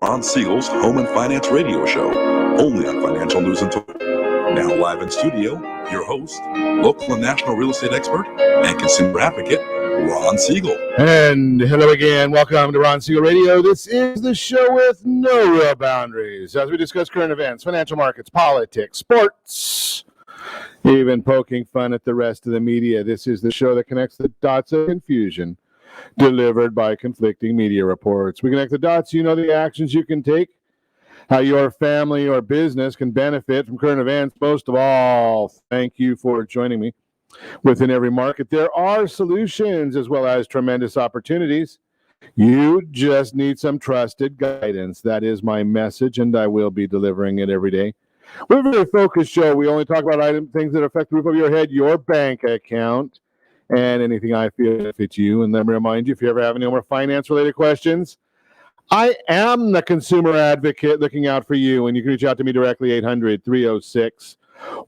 Ron Siegel's Home and Finance Radio Show, only on Financial News and Talk. Now live in studio, your host, local and national real estate expert and consumer advocate, Ron Siegel. And hello again. Welcome to Ron Siegel Radio. This is the show with no real boundaries as we discuss current events, financial markets, politics, sports, even poking fun at the rest of the media. This is the show that connects the dots of confusion delivered by conflicting media reports. We connect the dots, you know the actions you can take, how your family or business can benefit from current events. Most of all, thank you for joining me. Within every market, there are solutions as well as tremendous opportunities. You just need some trusted guidance. That is my message, and I will be delivering it every day. We're a very focused show. We only talk about things that affect the roof of your head, your bank account, and anything I feel benefits you. And let me remind you, if you ever have any more finance-related questions, I am the consumer advocate looking out for you, and you can reach out to me directly, 800-306-1990,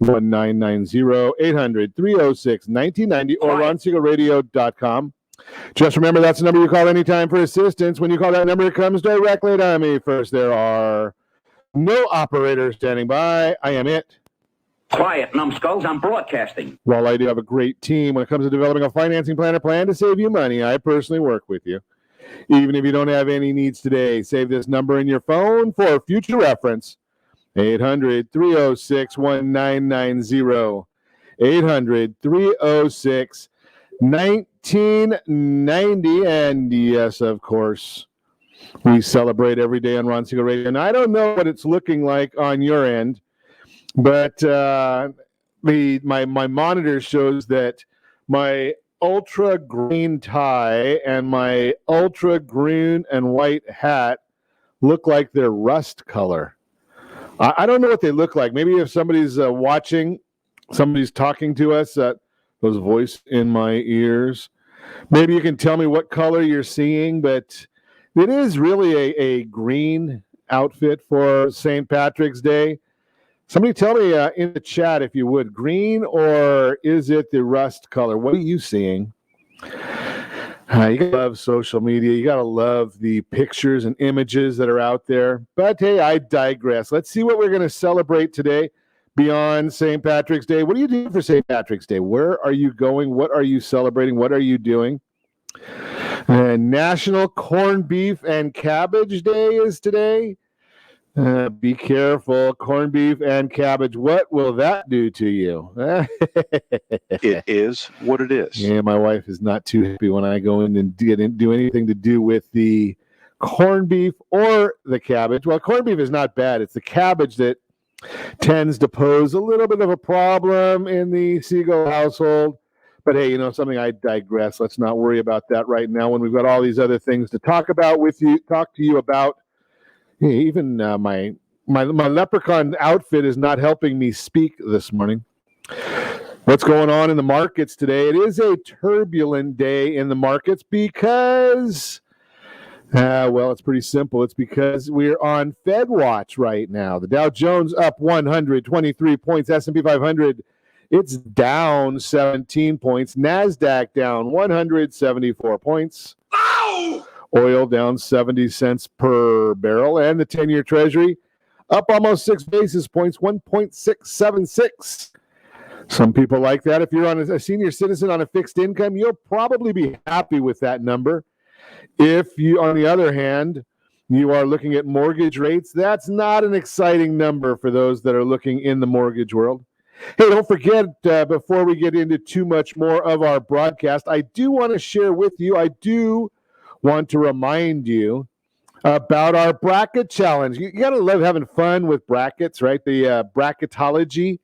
800-306-1990, or ronsiegelradio.com. Just remember, that's the number you call anytime for assistance. When you call that number, it comes directly to me. First, there are no operators standing by. I am it. Quiet, numbskulls, I'm broadcasting. While I do have a great team when it comes to developing a financing plan or plan to save you money, I personally work with you. Even if you don't have any needs today, save this number in your phone for future reference. 800-306-1990. 800-306-1990. And yes, of course, we celebrate every day on Ron Siegel Radio. And I don't know what it's looking like on your end, but my monitor shows that my ultra green tie and my ultra green and white hat look like they're rust color. I don't know what they look like. Maybe if somebody's watching, somebody's talking to us, those voice in my ears, maybe you can tell me what color you're seeing, but it is really a green outfit for St. Patrick's Day. Somebody tell me in the chat, if you would, green or is it the rust color? What are you seeing? You gotta love social media. You gotta love the pictures and images that are out there. But hey, I digress. Let's see what we're going to celebrate today beyond St. Patrick's Day. What are you doing for St. Patrick's Day? Where are you going? What are you celebrating? What are you doing? National Corned Beef and Cabbage Day is today. Be careful, corned beef and cabbage. What will that do to you? It is what it is. Yeah, my wife is not too happy when I go in and do anything to do with the corned beef or the cabbage. Well, corned beef is not bad. It's the cabbage that tends to pose a little bit of a problem in the Siegel household. But hey, you know something, I digress. Let's not worry about that right now when we've got all these other things to talk about with you, talk to you about. Even my leprechaun outfit is not helping me speak this morning. What's going on in the markets today? It is a turbulent day in the markets because, well, it's pretty simple. It's because we're on Fed watch right now. The Dow Jones up 123 points. S&P 500, it's down 17 points. NASDAQ down 174 points. Ow! Oil down 70 cents per barrel, and the 10-year Treasury up almost 6 basis points, 1.676. Some people like that. If you're on a senior citizen on a fixed income, you'll probably be happy with that number. If you, on the other hand, you are looking at mortgage rates, that's not an exciting number for those that are looking in the mortgage world. Hey, don't forget, before we get into too much more of our broadcast, I do want to share with you, want to remind you about our bracket challenge. You got to love having fun with brackets, right? The bracketology.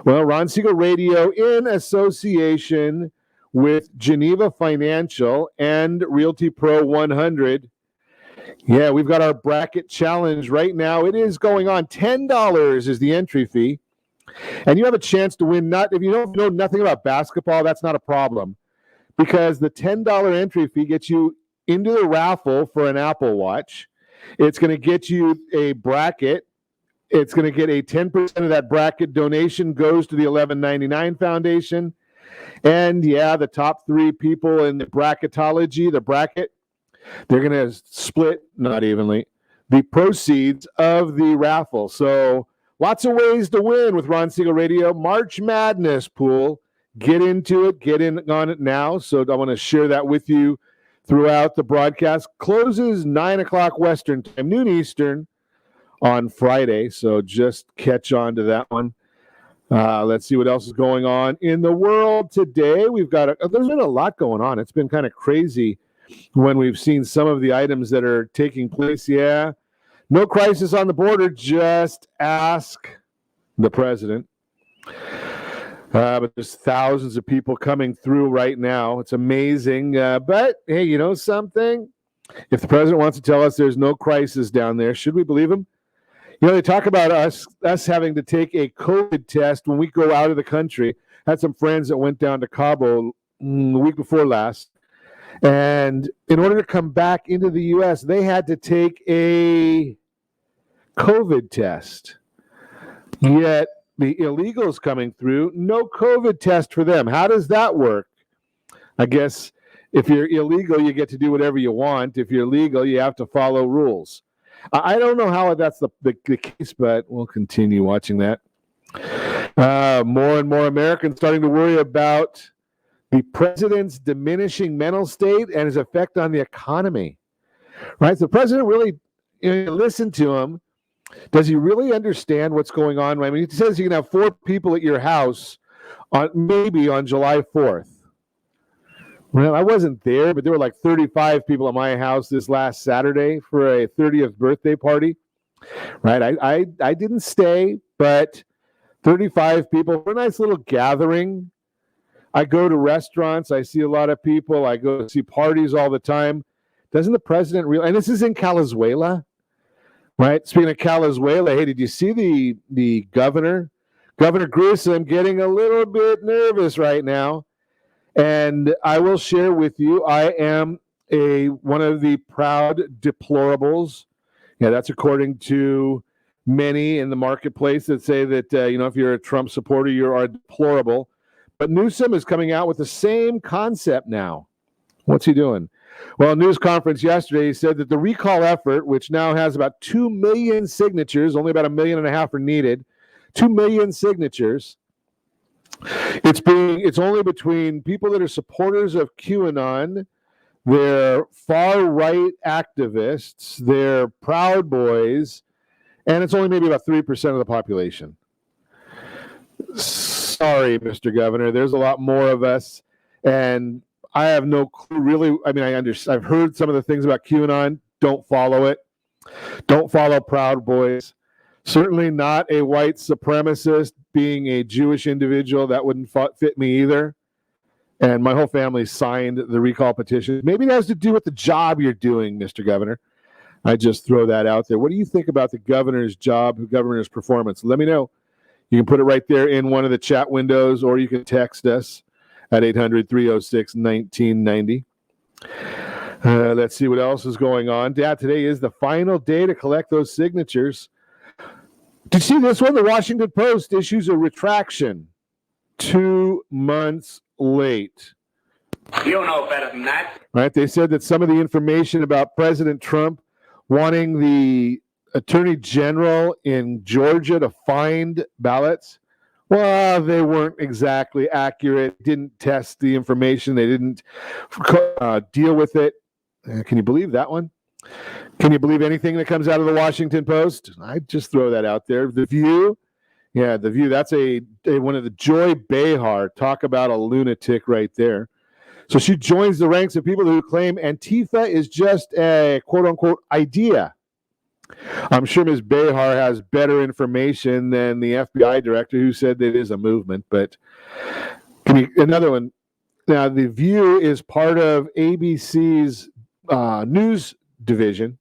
Well, Ron Siegel Radio, in association with Geneva Financial and Realty Pro 100. Yeah, we've got our bracket challenge right now. It is going on. $10 is the entry fee. And you have a chance to win. If you don't know nothing about basketball, that's not a problem. Because the $10 entry fee gets you into the raffle for an Apple Watch. It's going to get you a bracket. It's going to get a 10% of that bracket donation goes to the 1199 Foundation. And yeah, the top three people in the bracketology, the bracket, they're going to split, not evenly, the proceeds of the raffle. So lots of ways to win with Ron Siegel Radio. March Madness pool. Get into it. Get in on it now. So I want to share that with you throughout the broadcast. Closes 9 o'clock Western time, noon Eastern on Friday. So just catch on to that one. Let's see what else is going on in the world today. There's been a lot going on. It's been kind of crazy when we've seen some of the items that are taking place. Yeah. No crisis on the border. Just ask the president. But there's thousands of people coming through right now. It's amazing. But, hey, you know something? If the president wants to tell us there's no crisis down there, should we believe him? You know, they talk about us having to take a COVID test when we go out of the country. I had some friends that went down to Cabo the week before last. And in order to come back into the U.S., they had to take a COVID test. Yet the illegals coming through, no COVID test for them. How does that work? I guess if you're illegal, you get to do whatever you want. If you're legal, you have to follow rules. I don't know how that's the case, but we'll continue watching that. More and more Americans starting to worry about the president's diminishing mental state and his effect on the economy. Right? So the president really, listen to him. Does he really understand what's going on? I mean, he says you can have 4 people at your house maybe on July 4th. Well, I wasn't there, but there were like 35 people at my house this last Saturday for a 30th birthday party. Right? I didn't stay, but 35 people for a nice little gathering. I go to restaurants. I see a lot of people. I go to see parties all the time. Doesn't the president realize? And this is in Calizuela, right? Speaking of Calizuela, hey, did you see the governor? Governor Grissom getting a little bit nervous right now. And I will share with you, I am one of the proud deplorables. Yeah, that's according to many in the marketplace that say that, if you're a Trump supporter, you are deplorable. But Newsom is coming out with the same concept now. What's he doing? Well, a news conference yesterday, he said that the recall effort, which now has about 2 million signatures, only about 1.5 million are needed, 2 million signatures. It's only between people that are supporters of QAnon, they're far-right activists, they're Proud Boys, and it's only maybe about 3% of the population. Sorry, Mr. Governor, there's a lot more of us, and I have no clue really. I mean, I've heard some of the things about QAnon. Don't follow it. Don't follow Proud Boys. Certainly not a white supremacist. Being a Jewish individual, that wouldn't fit me either. And my whole family signed the recall petition. Maybe it has to do with the job you're doing, Mr. Governor. I just throw that out there. What do you think about the governor's job, the governor's performance? Let me know. You can put it right there in one of the chat windows, or you can text us at 800-306-1990. Let's see what else is going on. Dad, today is the final day to collect those signatures. Did you see this one? The Washington Post issues a retraction 2 months late. You know better than that. Right? They said that some of the information about President Trump wanting the Attorney General in Georgia to find ballots, well, they weren't exactly accurate, didn't test the information, they didn't deal with it. Can you believe that one? Can you believe anything that comes out of the Washington Post? I just throw that out there. The View, The View. That's a one of the Joy Behar. Talk about a lunatic right there. So she joins the ranks of people who claim Antifa is just a quote-unquote idea. I'm sure Ms. Behar has better information than the FBI director who said that it is a movement. But another one. Now, The View is part of ABC's news division.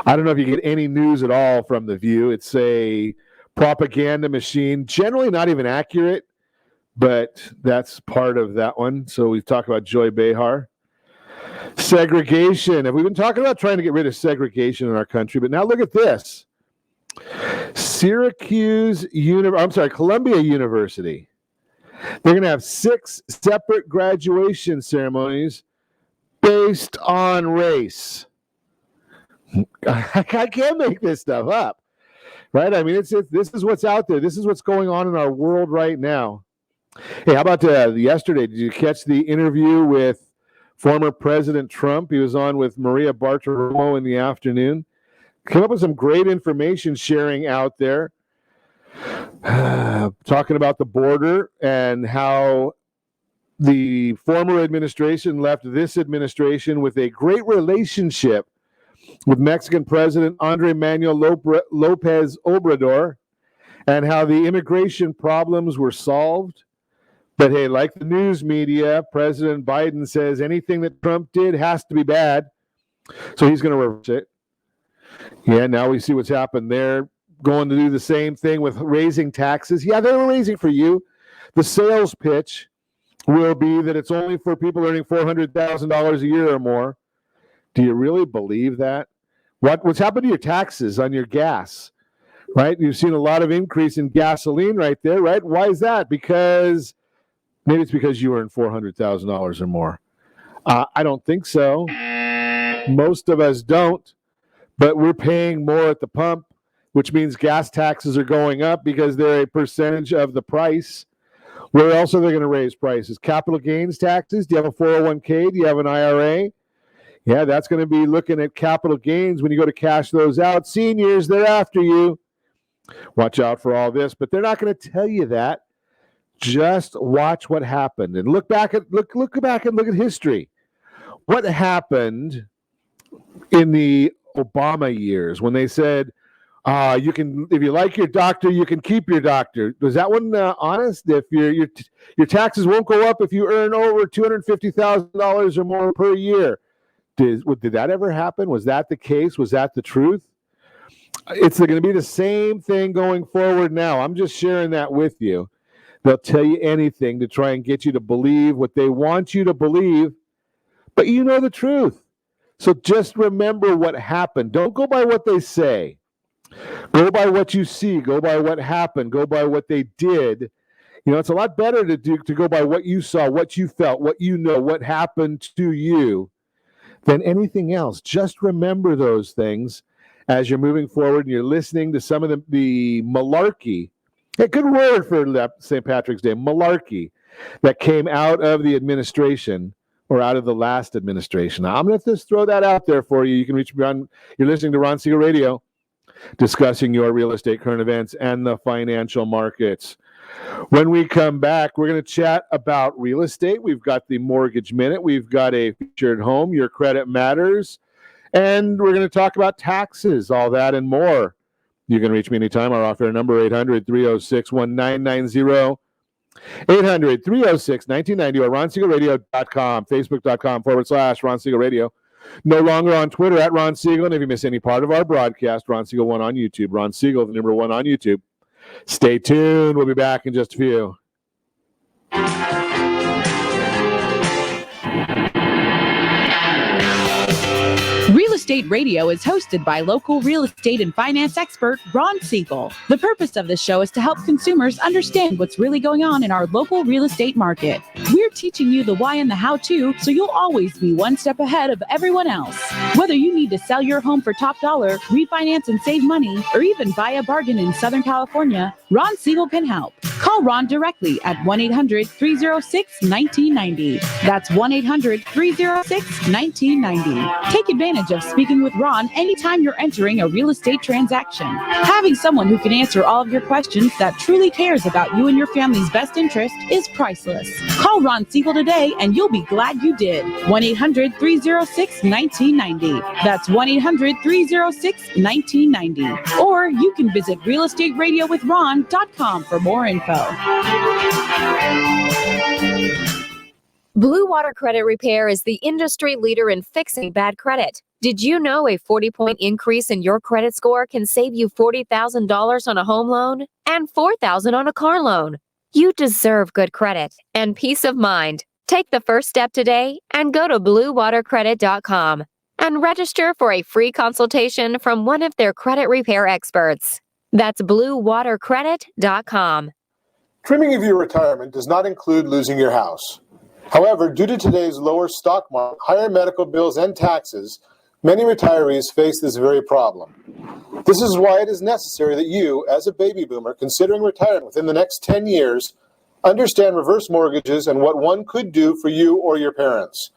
I don't know if you get any news at all from The View. It's a propaganda machine, generally not even accurate, but that's part of that one. So we've talked about Joy Behar. Segregation. Have we been talking about trying to get rid of segregation in our country? But now look at this. Columbia University. They're going to have 6 separate graduation ceremonies based on race. I can't make this stuff up, right? I mean, this is what's out there. This is what's going on in our world right now. Hey, how about yesterday? Did you catch the interview with former President Trump? He was on with Maria Bartiromo in the afternoon. Came up with some great information sharing out there, talking about the border and how the former administration left this administration with a great relationship with Mexican President Andrés Manuel López Obrador, and how the immigration problems were solved. But hey, like the news media, President Biden says anything that Trump did has to be bad, so he's going to reverse it. Yeah, now we see what's happened there. Going to do the same thing with raising taxes. Yeah, they're raising for you. The sales pitch will be that it's only for people earning $400,000 a year or more. Do you really believe that? What's happened to your taxes on your gas, right? You've seen a lot of increase in gasoline right there, right? Why is that? Because maybe it's because you earn $400,000 or more. I don't think so. Most of us don't, but we're paying more at the pump, which means gas taxes are going up because they're a percentage of the price. Where else are they going to raise prices? Capital gains taxes? Do you have a 401k? Do you have an IRA? Yeah, that's going to be looking at capital gains when you go to cash those out. Seniors, they're after you. Watch out for all this, but they're not going to tell you that. Just watch what happened and look back and look at history. What happened in the Obama years when they said, you can, if you like your doctor, you can keep your doctor. Was that one honest? If your taxes won't go up if you earn over $250,000 or more per year. Did that ever happen? Was that the case? Was that the truth? It's going to be the same thing going forward now. I'm just sharing that with you. They'll tell you anything to try and get you to believe what they want you to believe, but you know the truth. So just remember what happened. Don't go by what they say. Go by what you see. Go by what happened. Go by what they did. You know, it's a lot better to go by what you saw, what you felt, what you know, what happened to you than anything else. Just remember those things as you're moving forward and you're listening to some of the malarkey. A good word for St. Patrick's Day, malarkey, that came out of the administration or out of the last administration. Now, I'm going to just throw that out there for you. You can reach me on, you're listening to Ron Siegel Radio, discussing your real estate current events and the financial markets. When we come back, we're going to chat about real estate. We've got the Mortgage Minute. We've got a featured home, Your Credit Matters. And we're going to talk about taxes, all that and more. You can reach me anytime. Our offer number, 800-306-1990. 800-306-1990 or RonSiegelRadio.com, Facebook.com/Ron Siegel Radio. No longer on Twitter at Ron Siegel. And if you miss any part of our broadcast, Ron Siegel 1 on YouTube. Ron Siegel, the number 1 on YouTube. Stay tuned. We'll be back in just a few. Real Estate Radio is hosted by local real estate and finance expert Ron Siegel. The purpose of this show is to help consumers understand what's really going on in our local real estate market. We're teaching you the why and the how-to, so you'll always be one step ahead of everyone else. Whether you need to sell your home for top dollar, refinance and save money, or even buy a bargain in Southern California, Ron Siegel can help. Call Ron directly at 1-800-306-1990. That's 1-800-306-1990. Take advantage of speaking with Ron anytime you're entering a real estate transaction. Having someone who can answer all of your questions that truly cares about you and your family's best interest is priceless. Call Ron Siegel today and you'll be glad you did. 1-800-306-1990. That's 1-800-306-1990. Or you can visit realestateradio.com for more info. Blue Water Credit Repair is the industry leader in fixing bad credit. Did you know a 40-point increase in your credit score can save you $40,000 on a home loan and $4,000 on a car loan? You deserve good credit and peace of mind. Take the first step today and go to bluewatercredit.com and register for a free consultation from one of their credit repair experts. That's bluewatercredit.com. Trimming of your retirement does not include losing your house. However, due to today's lower stock market, higher medical bills, and taxes, Many retirees face this very problem. This is why it is necessary that you, as a baby boomer considering retirement within the next 10 years, understand reverse mortgages and what one could do for you or your parents.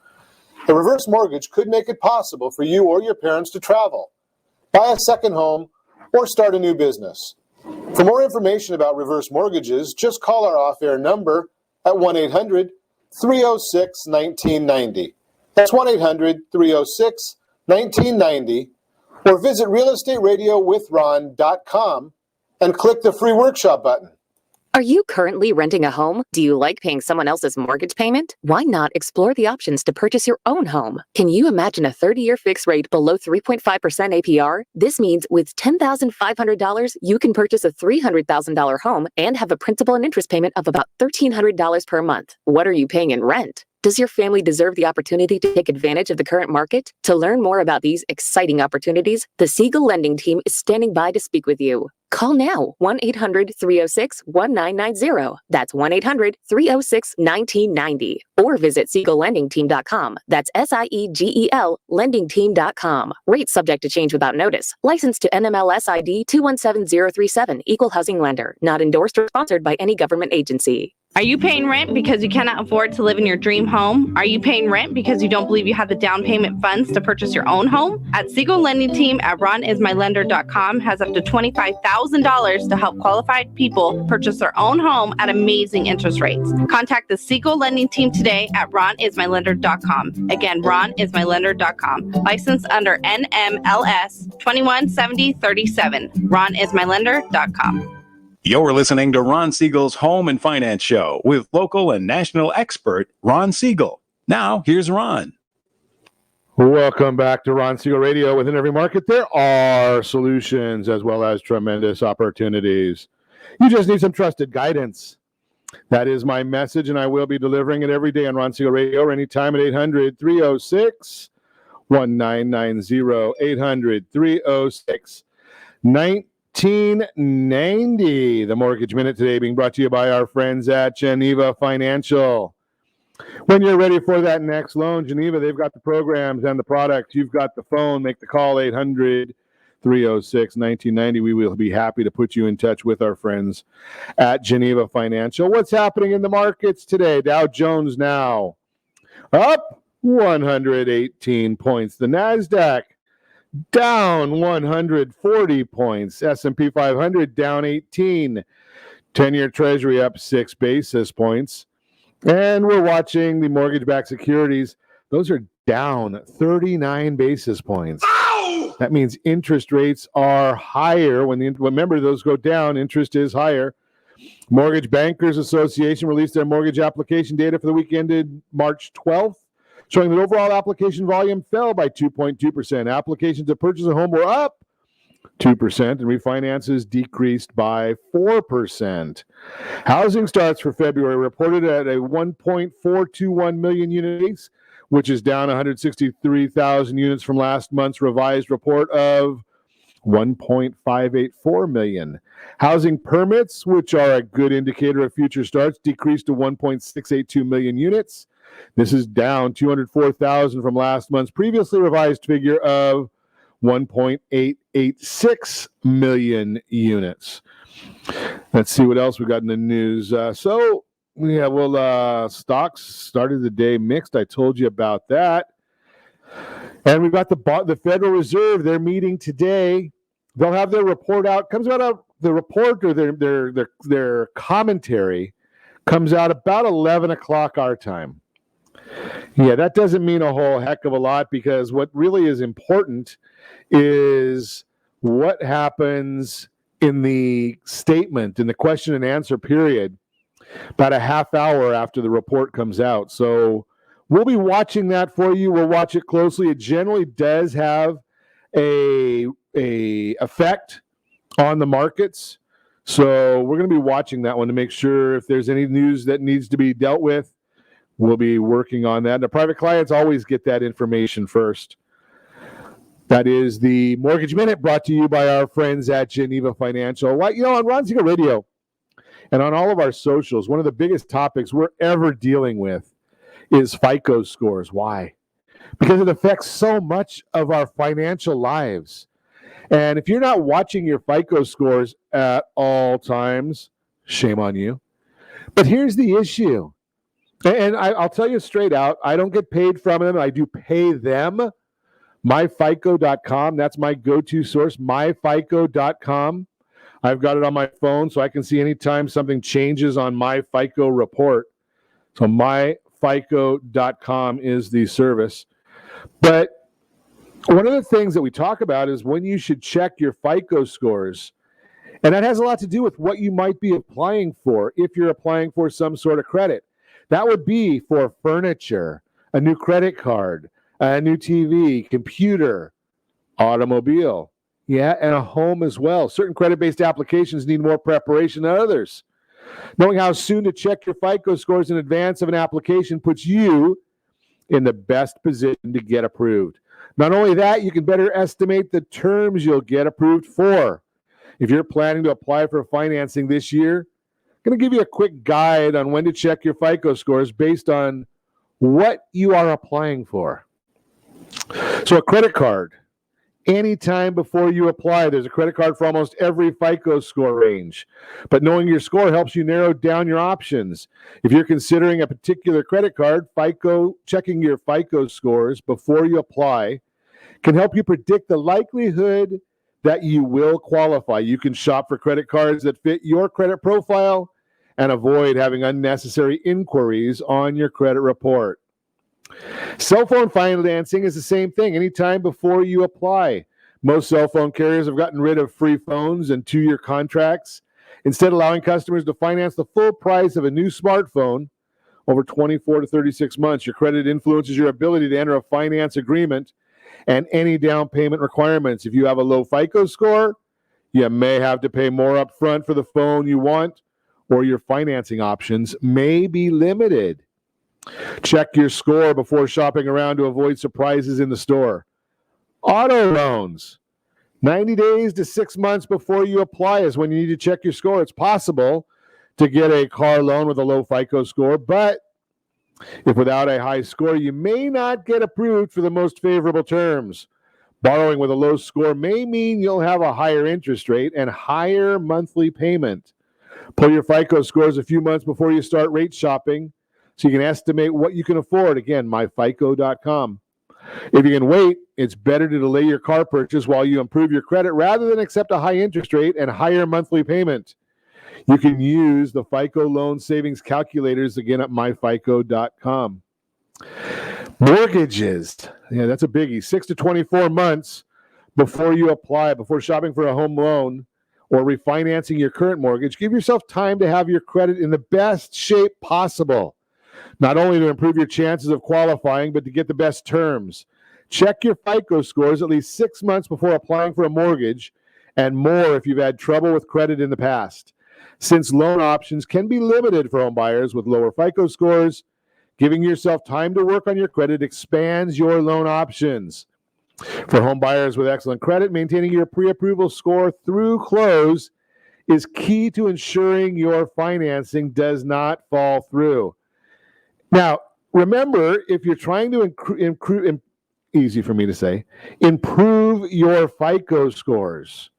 A reverse mortgage could make it possible for you or your parents to travel, buy a second home, or start a new business. For more information about reverse mortgages, just call our off-air number at 1-800-306-1990. That's 1-800-306-1990, or visit realestatewithron.com and click the free workshop button. Are you currently renting a home? Do you like paying someone else's mortgage payment? Why not explore the options to purchase your own home? Can you imagine a 30-year fixed rate below 3.5% APR? This means with $10,500, you can purchase a $300,000 home and have a principal and interest payment of about $1,300 per month. What are you paying in rent? Does your family deserve the opportunity to take advantage of the current market? To learn more about these exciting opportunities, the Siegel Lending Team is standing by to speak with you. Call now, 1-800-306-1990. That's 1-800-306-1990. Or visit SiegelLendingTeam.com. That's SIEGEL LendingTeam.com. Rates subject to change without notice. Licensed to NMLS ID 217037. Equal housing lender. Not endorsed or sponsored by any government agency. Are you paying rent because you cannot afford to live in your dream home? Are you paying rent because you don't believe you have the down payment funds to purchase your own home? At Siegel Lending Team at ronismylender.com has up to $25,000 to help qualified people purchase their own home at amazing interest rates. Contact the Siegel Lending Team today at ronismylender.com. Again, ronismylender.com. Licensed under NMLS 217037. ronismylender.com. You're listening to Ron Siegel's Home and Finance Show with local and national expert Ron Siegel. Now, here's Ron. Welcome back to Ron Siegel Radio. Within every market, there are solutions as well as tremendous opportunities. You just need some trusted guidance. That is my message, and I will be delivering it every day on Ron Siegel Radio or anytime at 800-306-1990. 800-306-1990. 1990. The Mortgage Minute today being brought to you by our friends at Geneva Financial. When you're ready for that next loan, Geneva, they've got the programs and the products. You've got the phone. Make the call, 800-306-1990. We will be happy to put you in touch with our friends at Geneva Financial. What's happening in the markets today? Dow Jones now up 118 points. The NASDAQ down 140 points. S&P 500 down 18. 10-year Treasury up 6 basis points. And we're watching the mortgage-backed securities. Those are down 39 basis points. Ow! That means interest rates are higher. Remember, those go down, interest is higher. Mortgage Bankers Association released their mortgage application data for the week ended March 12th. Showing that overall application volume fell by 2.2%. Applications to purchase a home were up 2%, and refinances decreased by 4%. Housing starts for February reported at a 1.421 million units, which is down 163,000 units from last month's revised report of 1.584 million. Housing permits, which are a good indicator of future starts, decreased to 1.682 million units. This is down 204,000 from last month's previously revised figure of 1.886 million units. Let's see what else we got in the news. Stocks started the day mixed. I told you about that. And we've got the Federal Reserve. They're meeting today. They'll have their report out. Comes out the report or their commentary comes out about 11 o'clock our time. Yeah, that doesn't mean a whole heck of a lot because what really is important is what happens in the statement, in the question and answer period, about a half hour after the report comes out. So we'll be watching that for you. We'll watch it closely. It generally does have a effect on the markets. So we're going to be watching that one to make sure if there's any news that needs to be dealt with, we'll be working on that. And the private clients always get that information first. That is the Mortgage Minute brought to you by our friends at Geneva Financial. On Ron Siegel Radio and on all of our socials, one of the biggest topics we're ever dealing with is FICO scores. Why? because it affects so much of our financial lives. And if you're not watching your FICO scores at all times, shame on you. But here's the issue. And I'll tell you straight out, I don't get paid from them. I do pay them. MyFICO.com, that's my go-to source, myFICO.com. I've got it on my phone so I can see anytime something changes on my FICO report. So myFICO.com is the service. But one of the things that we talk about is when you should check your FICO scores. And that has a lot to do with what you might be applying for if you're applying for some sort of credit. That would be for furniture, a new credit card, a new TV, computer, automobile, and a home as well. Certain credit-based applications need more preparation than others. Knowing how soon to check your FICO scores in advance of an application puts you in the best position to get approved. Not only that, you can better estimate the terms you'll get approved for. If you're planning to apply for financing this year, I'm going to give you a quick guide on when to check your FICO scores based on what you are applying for. So a credit card, anytime before you apply, there's a credit card for almost every FICO score range. But knowing your score helps you narrow down your options. If you're considering a particular credit card, checking your FICO scores before you apply can help you predict the likelihood that you will qualify. You can shop for credit cards that fit your credit profile and avoid having unnecessary inquiries on your credit report. Cell phone financing is the same thing anytime before you apply. Most cell phone carriers have gotten rid of free phones and 2-year contracts, instead allowing customers to finance the full price of a new smartphone over 24 to 36 months. Your credit influences your ability to enter a finance agreement and any down payment requirements. If you have a low FICO score, you may have to pay more up front for the phone you want, or your financing options may be limited. Check your score before shopping around to avoid surprises in the store. Auto loans. 90 days to 6 months before you apply is when you need to check your score. It's possible to get a car loan with a low FICO score, but if without a high score, you may not get approved for the most favorable terms. Borrowing with a low score may mean you'll have a higher interest rate and higher monthly payment. Pull your FICO scores a few months before you start rate shopping so you can estimate what you can afford. Again, myfico.com. If you can wait, it's better to delay your car purchase while you improve your credit rather than accept a high interest rate and higher monthly payment. You can use the FICO loan savings calculators again at myfico.com. Mortgages. Yeah, that's a biggie. 6 to 24 months before you apply, before shopping for a home loan or refinancing your current mortgage, give yourself time to have your credit in the best shape possible. Not only to improve your chances of qualifying, but to get the best terms. Check your FICO scores at least 6 months before applying for a mortgage, and more if you've had trouble with credit in the past. Since loan options can be limited for home buyers with lower FICO scores, giving yourself time to work on your credit expands your loan options. For home buyers with excellent credit, maintaining your pre-approval score through close is key to ensuring your financing does not fall through. Now, remember, if you're trying to improve your FICO scores,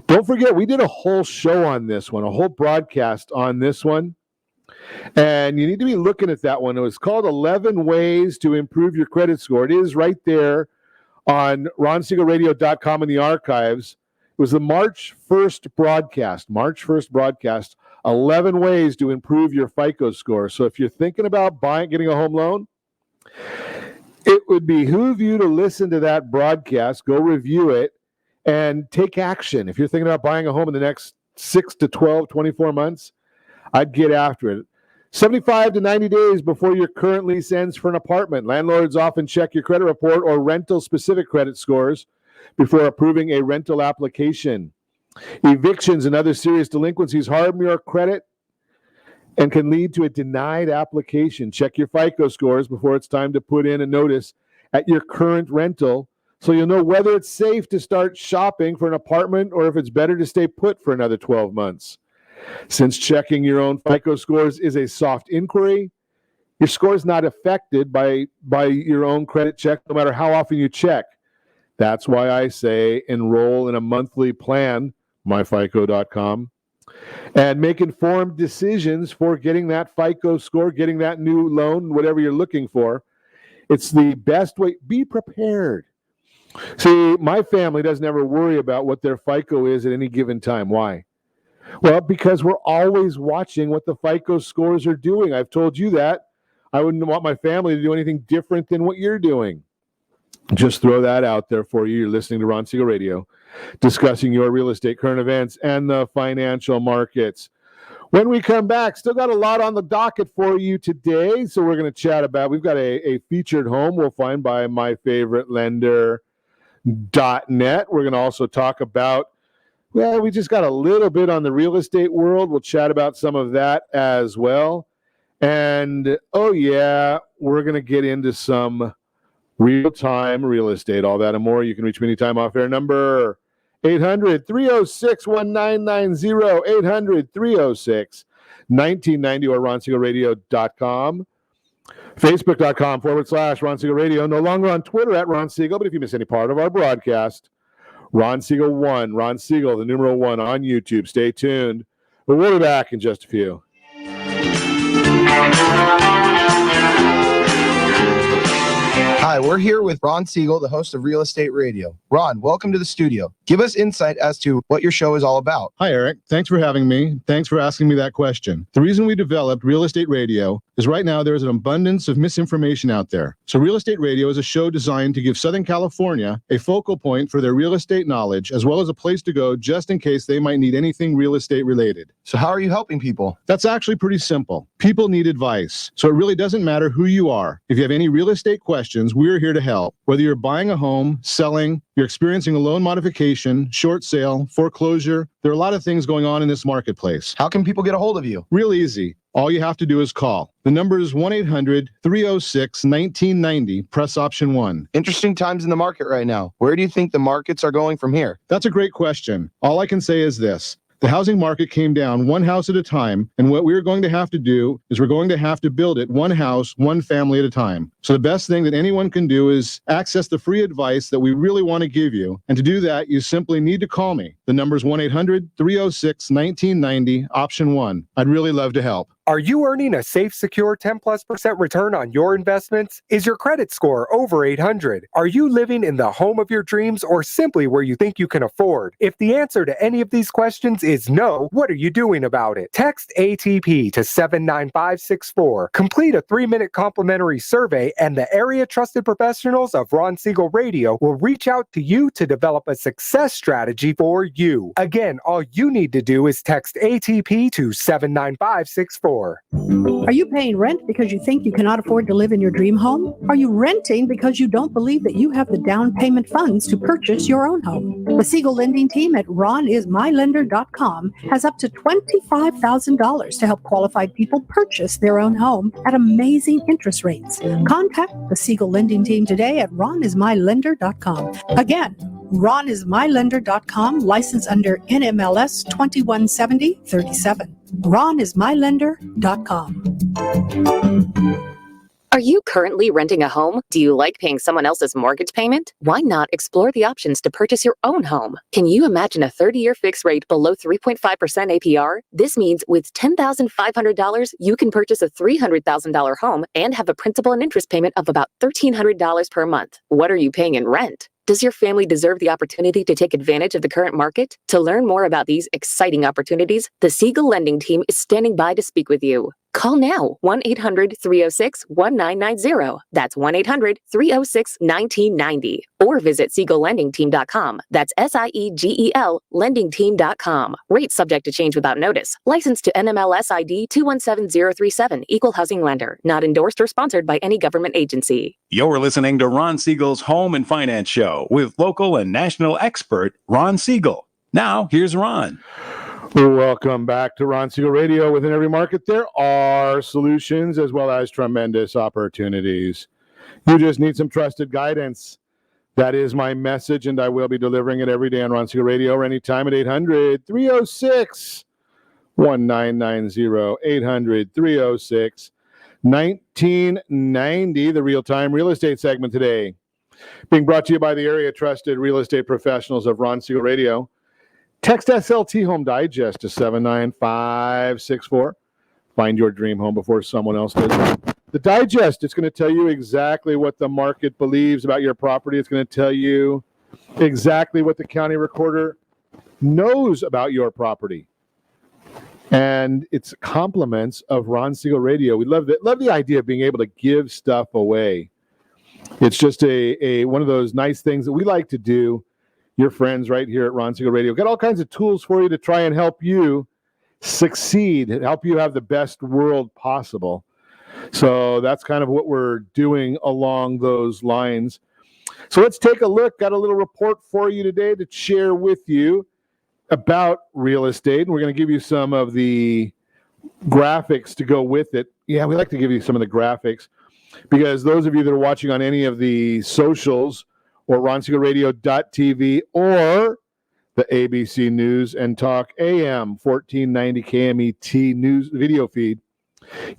don't forget, we did a whole show on this one, a whole broadcast on this one, and you need to be looking at that one. It was called 11 Ways to Improve Your Credit Score. It is right there on ronsiegelradio.com in the archives. It was the March 1st broadcast, 11 ways to improve your FICO score. So if you're thinking about getting a home loan, it would behoove you to listen to that broadcast, go review it, and take action. If you're thinking about buying a home in the next 6 to 12, 24 months, I'd get after it. 75 to 90 days before your current lease ends for an apartment. Landlords often check your credit report or rental-specific credit scores before approving a rental application. Evictions and other serious delinquencies harm your credit and can lead to a denied application. Check your FICO scores before it's time to put in a notice at your current rental so you'll know whether it's safe to start shopping for an apartment or if it's better to stay put for another 12 months. Since checking your own FICO scores is a soft inquiry, Your score is not affected by your own credit check, no matter how often you check. That's why I say enroll in a monthly plan, myfico.com, and make informed decisions for getting that FICO score, getting that new loan, whatever you're looking for. It's the best way. Be prepared. See, my family doesn't ever worry about what their FICO is at any given time. Why? Well, because we're always watching what the FICO scores are doing. I've told you that. I wouldn't want my family to do anything different than what you're doing. Just throw that out there for you. You're listening to Ron Siegel Radio, discussing your real estate, current events, and the financial markets. When we come back, still got a lot on the docket for you today. So we're going to chat about, we've got a featured home we'll find by myfavoritelender.net. We're going to also talk about, well, we just got a little bit on the real estate world. We'll chat about some of that as well. And, oh yeah, we're going to get into some real-time real estate, all that and more. You can reach me anytime off air. Number 800-306-1990, 800-306-1990, or RonSiegelRadio.com. Facebook.com/Ron Siegel Radio. No longer on Twitter at Ron Siegel, but if you miss any part of our broadcast, Ron Siegel 1, Ron Siegel, the numeral 1 on YouTube. Stay tuned. But we'll be back in just a few. Hi, we're here with Ron Siegel, the host of Real Estate Radio. Ron, welcome to the studio. Give us insight as to what your show is all about. Hi, Eric. Thanks for having me. Thanks for asking me that question. The reason we developed Real Estate Radio is right now there is an abundance of misinformation out there. So Real Estate Radio is a show designed to give Southern California a focal point for their real estate knowledge, as well as a place to go just in case they might need anything real estate related. So how are you helping people? That's actually pretty simple. People need advice. So it really doesn't matter who you are. If you have any real estate questions, we're here to help. Whether you're buying a home, selling, you're experiencing a loan modification, short sale, foreclosure, there are a lot of things going on in this marketplace. How can people get a hold of you? Real easy. All you have to do is call. The number is 1-800-306-1990. Press option 1. Interesting times in the market right now. Where do you think the markets are going from here? That's a great question. All I can say is this. The housing market came down one house at a time, and what we're going to have to do is we're going to have to build it one house, one family at a time. So the best thing that anyone can do is access the free advice that we really want to give you. And to do that, you simply need to call me. The number is 1-800-306-1990, option 1. I'd really love to help. Are you earning a safe, secure 10+% return on your investments? Is your credit score over 800? Are you living in the home of your dreams or simply where you think you can afford? If the answer to any of these questions is no, what are you doing about it? Text ATP to 79564. Complete a 3-minute complimentary survey and the area trusted professionals of Ron Siegel Radio will reach out to you to develop a success strategy for you. Again, all you need to do is text ATP to 79564. Are you paying rent because you think you cannot afford to live in your dream home? Are you renting because you don't believe that you have the down payment funds to purchase your own home? The Siegel lending team at ronismylender.com has up to $25,000 to help qualified people purchase their own home at amazing interest rates. Contact the Siegel lending team today at ronismylender.com. Again, ronismylender.com, license under NMLS 217037. ronismylender.com. Are you currently renting a home? Do you like paying someone else's mortgage payment? Why not explore the options to purchase your own home? Can you imagine a 30-year fixed rate below 3.5% APR? This means with $10,500, you can purchase a $300,000 home and have a principal and interest payment of about $1,300 per month. What are you paying in rent? Does your family deserve the opportunity to take advantage of the current market? To learn more about these exciting opportunities, the Siegel Lending Team is standing by to speak with you. Call now, 1-800-306-1990. That's 1-800-306-1990. Or visit SiegelLendingTeam.com. That's SIEGEL LendingTeam.com. Rates subject to change without notice. Licensed to NMLS ID 217037. Equal housing lender. Not endorsed or sponsored by any government agency. You're listening to Ron Siegel's Home and Finance Show with local and national expert Ron Siegel. Now, here's Ron. Welcome back to Ron Siegel Radio. Within every market, there are solutions as well as tremendous opportunities. You just need some trusted guidance. That is my message, and I will be delivering it every day on Ron Siegel Radio or anytime at 800-306-1990, 1990, the real-time real estate segment today. Being brought to you by the area trusted real estate professionals of Ron Siegel Radio. Text SLT Home Digest to 79564. Find your dream home before someone else does. The Digest, it's going to tell you exactly what the market believes about your property. It's going to tell you exactly what the county recorder knows about your property. And it's compliments of Ron Siegel Radio. We love the idea of being able to give stuff away. It's just a one of those nice things that we like to do. Your friends right here at Ron Siegel Radio got all kinds of tools for you to try and help you succeed, help you have the best world possible. So that's kind of what we're doing along those lines. So let's take a look. Got a little report for you today to share with you about real estate. And we're going to give you some of the graphics to go with it. Yeah, we like to give you some of the graphics because those of you that are watching on any of the socials or ronsiegelradio.tv or the ABC News and Talk AM 1490 KMET news video feed,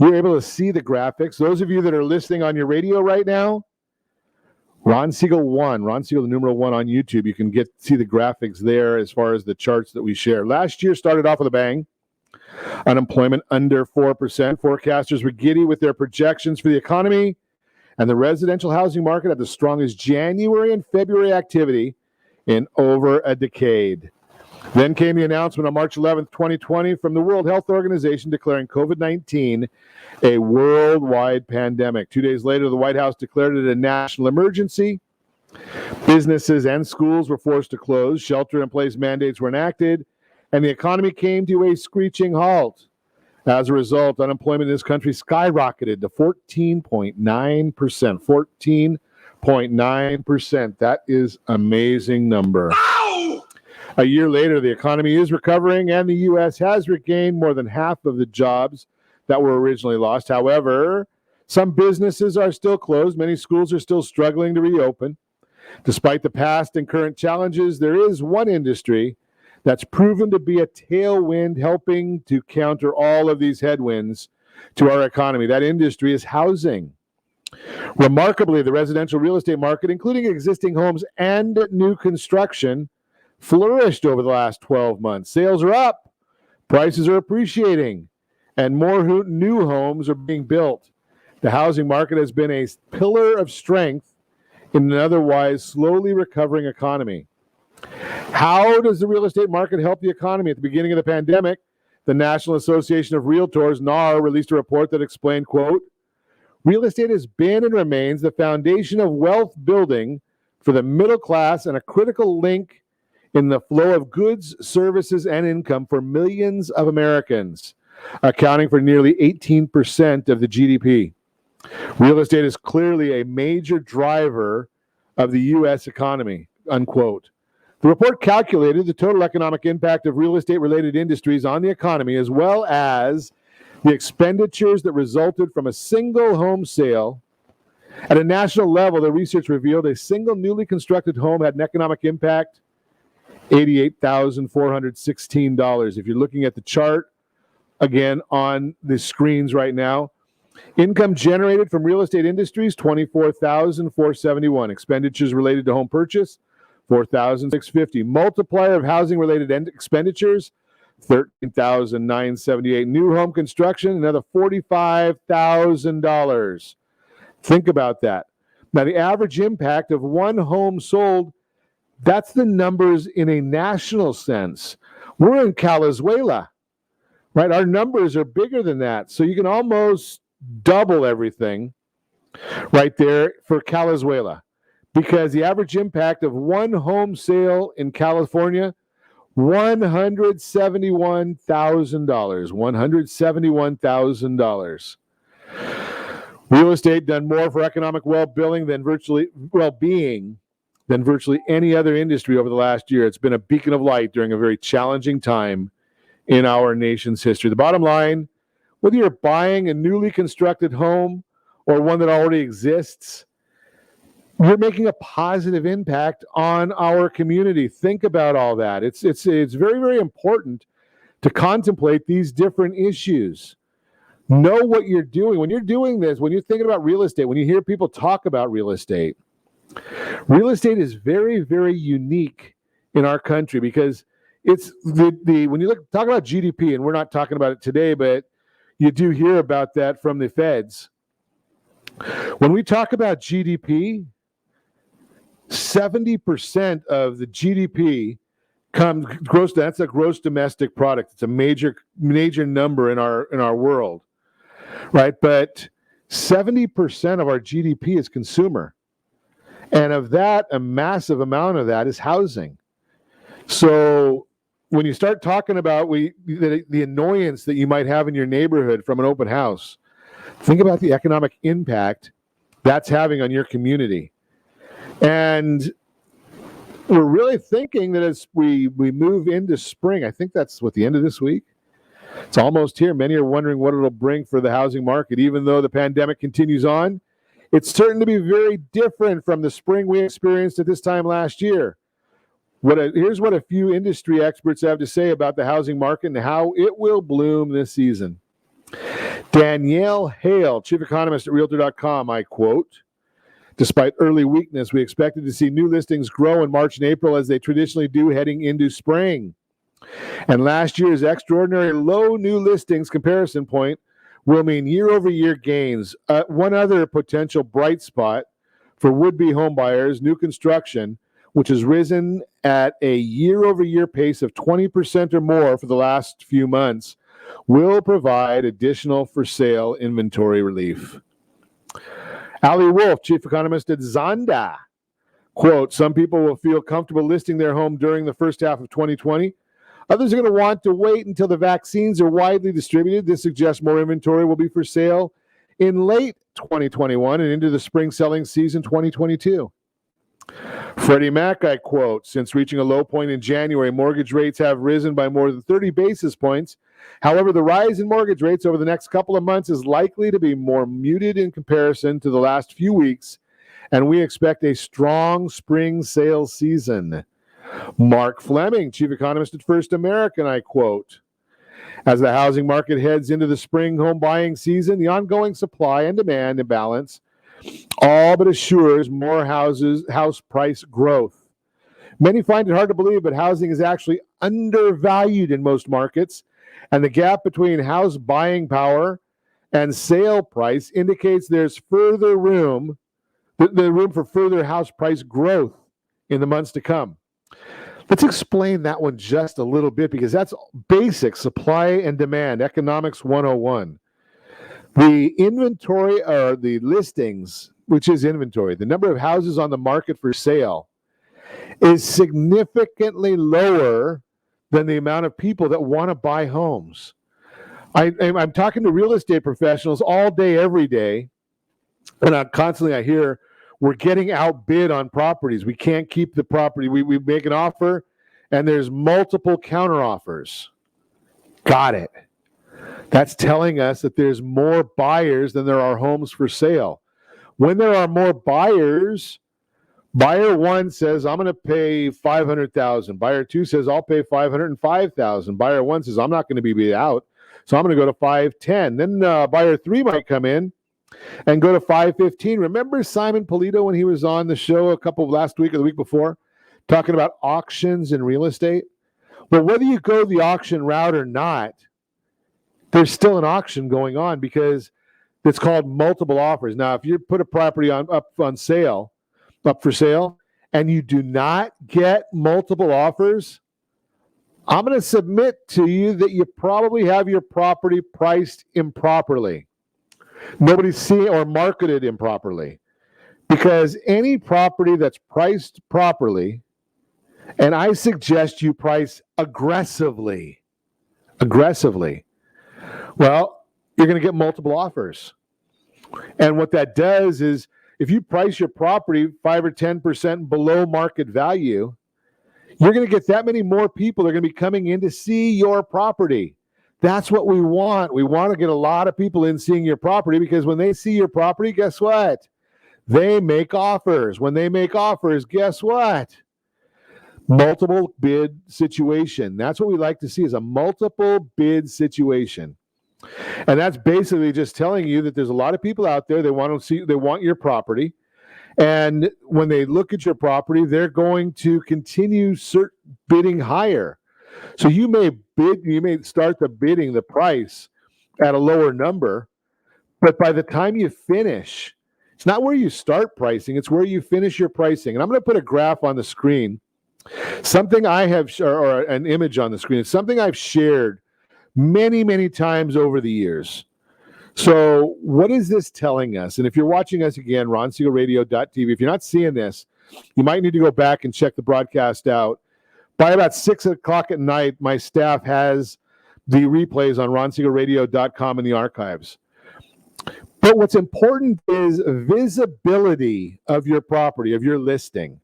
you're able to see the graphics. Those of you that are listening on your radio right now, Ron Siegel 1, Ron Siegel the numeral 1 on YouTube, you can see the graphics there as far as the charts that we share. Last year started off with a bang. Unemployment under 4%. Forecasters were giddy with their projections for the economy, and the residential housing market had the strongest January and February activity in over a decade. Then came the announcement on March 11th, 2020 from the World Health Organization declaring COVID-19 a worldwide pandemic. 2 days later, the White House declared it a national emergency. Businesses and schools were forced to close. Shelter-in-place mandates were enacted, and the economy came to a screeching halt. As a result, unemployment in this country skyrocketed to 14.9%. 14.9%. That is an amazing number. Ow! A year later, the economy is recovering, and the U.S. has regained more than half of the jobs that were originally lost. However, some businesses are still closed. Many schools are still struggling to reopen. Despite the past and current challenges, there is one industry that's proven to be a tailwind helping to counter all of these headwinds to our economy. That industry is housing. Remarkably, the residential real estate market, including existing homes and new construction, flourished over the last 12 months. Sales are up, prices are appreciating, and more new homes are being built. The housing market has been a pillar of strength in an otherwise slowly recovering economy. How does the real estate market help the economy? At the beginning of the pandemic, the National Association of Realtors, NAR, released a report that explained, quote, real estate has been and remains the foundation of wealth building for the middle class and a critical link in the flow of goods, services, and income for millions of Americans, accounting for nearly 18% of the GDP. Real estate is clearly a major driver of the U.S. economy, unquote. The report calculated the total economic impact of real estate-related industries on the economy, as well as the expenditures that resulted from a single home sale. At a national level, the research revealed a single newly constructed home had an economic impact $88,416. If you're looking at the chart, again, on the screens right now, income generated from real estate industries, $24,471. Expenditures related to home purchase, $4,650. Multiplier of housing-related expenditures, $13,978. New home construction, another $45,000. Think about that. Now, the average impact of one home sold, that's the numbers in a national sense. We're in Calizuela, right? Our numbers are bigger than that. So you can almost double everything right there for Calizuela, because the average impact of one home sale in California, $171,000. $171,000. Real estate done more for economic well-being than virtually any other industry over the last year. It's been a beacon of light during a very challenging time in our nation's history. The bottom line, whether you're buying a newly constructed home or one that already exists, you're making a positive impact on our community. Think about all that. It's very, very important to contemplate these different issues. Know what you're doing. When you're doing this, when you're thinking about real estate, when you hear people talk about real estate is very, very unique in our country because it's the when you talk about GDP, and we're not talking about it today, but you do hear about that from the feds. When we talk about GDP, 70% of the GDP comes gross. That's a gross domestic product. It's a major number in our world, right? But 70% of our GDP is consumer, and of that, a massive amount of that is housing. So when you start talking about the annoyance that you might have in your neighborhood from an open house, think about the economic impact that's having on your community. And we're really thinking that as we move into spring, I think that's what, the end of this week? It's almost here. Many are wondering what it'll bring for the housing market. Even though the pandemic continues on, it's certain to be very different from the spring we experienced at this time last year. Here's what a few industry experts have to say about the housing market and how it will bloom this season. Danielle Hale, chief economist at Realtor.com, I quote, "Despite early weakness, we expected to see new listings grow in March and April as they traditionally do heading into spring. And last year's extraordinary low new listings comparison point will mean year-over-year gains." One other potential bright spot for would-be home buyers, new construction, which has risen at a year-over-year pace of 20% or more for the last few months, will provide additional for-sale inventory relief. Ali Wolf, chief economist at Zonda, quote, "Some people will feel comfortable listing their home during the first half of 2020. Others are going to want to wait until the vaccines are widely distributed. This suggests more inventory will be for sale in late 2021 and into the spring selling season 2022. Freddie Mac, I quote, "Since reaching a low point in January, mortgage rates have risen by more than 30 basis points. However, the rise in mortgage rates over the next couple of months is likely to be more muted in comparison to the last few weeks, and we expect a strong spring sales season." Mark Fleming, chief economist at First American, I quote, "As the housing market heads into the spring home buying season, the ongoing supply and demand imbalance all but assures more house price growth. Many find it hard to believe, but housing is actually undervalued in most markets, and the gap between house buying power and sale price indicates there's further room for further house price growth in the months to come." Let's explain that one just a little bit because that's basic supply and demand, economics 101. The inventory or the listings, which is inventory, the number of houses on the market for sale is significantly lower than the amount of people that want to buy homes. I'm talking to real estate professionals all day, every day, and I hear we're getting outbid on properties. We can't keep the property. We make an offer, and there's multiple counteroffers. Got it. That's telling us that there's more buyers than there are homes for sale. When there are more buyers, buyer one says, "I'm going to pay $500,000." Buyer two says, "I'll pay $505,000." Buyer one says, "I'm not going to be beat out, so I'm going to go to $510,000." Then buyer three might come in and go to $515,000. Remember Simon Polito when he was on the show last week or the week before, talking about auctions in real estate? Well, whether you go the auction route or not, there's still an auction going on because it's called multiple offers. Now, if you put a property up for sale, and you do not get multiple offers, I'm going to submit to you that you probably have your property priced improperly. Nobody's seeing or marketed improperly. Because any property that's priced properly, and I suggest you price aggressively, well, you're going to get multiple offers. And what that does is if you price your property 5 or 10% below market value, you're going to get that many more people that are going to be coming in to see your property. That's what we want. We want to get a lot of people in seeing your property because when they see your property, guess what? They make offers. When they make offers, guess what? Multiple bid situation. That's what we like to see is a multiple bid situation. And that's basically just telling you that there's a lot of people out there, they want your property. And when they look at your property, they're going to continue bidding higher. So you may start bidding the price at a lower number, but by the time you finish, it's not where you start pricing, it's where you finish your pricing. And I'm going to put a graph on the screen, something I have, or an image on the screen. It's something I've shared many, many times over the years. So what is this telling us? And if you're watching us again, ronsiegelradio.tv, if you're not seeing this, you might need to go back and check the broadcast out. By about 6 o'clock at night, my staff has the replays on ronsiegelradio.com in the archives. But what's important is visibility of your property, of your listing.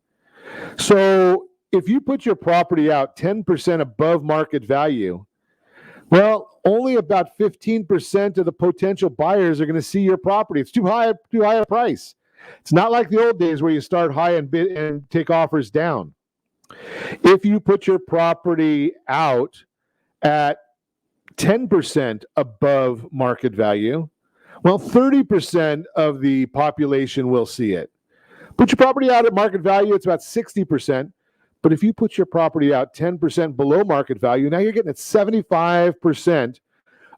So if you put your property out 10% above market value, well, only about 15% of the potential buyers are going to see your property. It's too high a price. It's not like the old days where you start high and bid and take offers down. If you put your property out at 10% above market value, well, 30% of the population will see it. Put your property out at market value, it's about 60%. But if you put your property out 10% below market value, now you're getting at 75%